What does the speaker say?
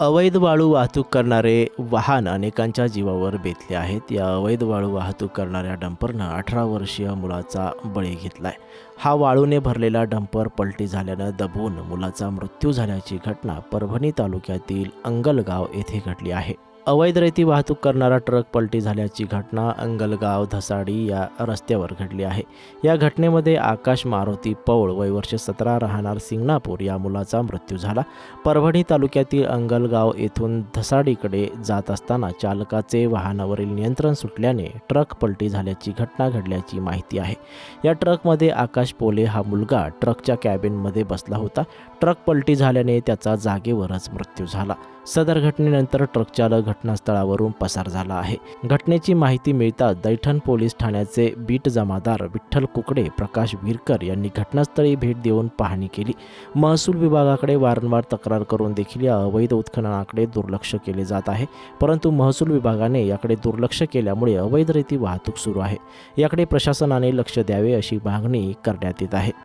अवैध वाळू वाहतूक करणारे वाहन अनेकांच्या जीवावर बेतले आहेत. या अवैध वाळू वाहतूक करणाऱ्या डंपरनं 18 वर्षीय मुलाचा बळी घेतलाय. हा वाळूने भरलेला डंपर पलटी झाल्यानं दबून मुलाचा मृत्यू झाल्याची घटना परभणी तालुक्यातील अंगलगाव येथे घडली आहे. अवैध रेती वाहतूक करणारा ट्रक पलटी झाल्याची घटना अंगलगाव धसाडी या रस्त्यावर घडली आहे. या घटनेमध्ये आकाश मारुती पौळ वय वर्ष 17 राहणार सिंगणापूर या मुलाचा मृत्यू झाला. परभणी तालुक्यातील अंगलगाव येथून धसाडीकडे जात असताना चालकाचे वाहनावरील नियंत्रण सुटल्याने ट्रक पलटी झाल्याची घटना घडल्याची माहिती आहे. या ट्रकमध्ये आकाश पोले हा मुलगा ट्रकच्या कॅबिनमध्ये बसला होता. ट्रक पलटी झाल्याने त्याचा जागेवरच मृत्यू झाला. सदर घटनेनंतर ट्रक चालक घटनास्थळावरून पसार झाला आहे. घटनेची माहिती मिळताच दैठण पोलीस ठाण्याचे बीट जमादार विठ्ठल कुकडे, प्रकाश विरकर यांनी घटनास्थळी भेट देऊन पाहणी केली. महसूल विभागाकडे वारंवार तक्रार करून देखील या अवैध उत्खननाकडे दुर्लक्ष केले जात आहे. परंतु महसूल विभागाने याकडे दुर्लक्ष केल्यामुळे अवैध रेती वाहतूक सुरू आहे. याकडे प्रशासनाने लक्ष द्यावे अशी मागणी करण्यात येत आहे.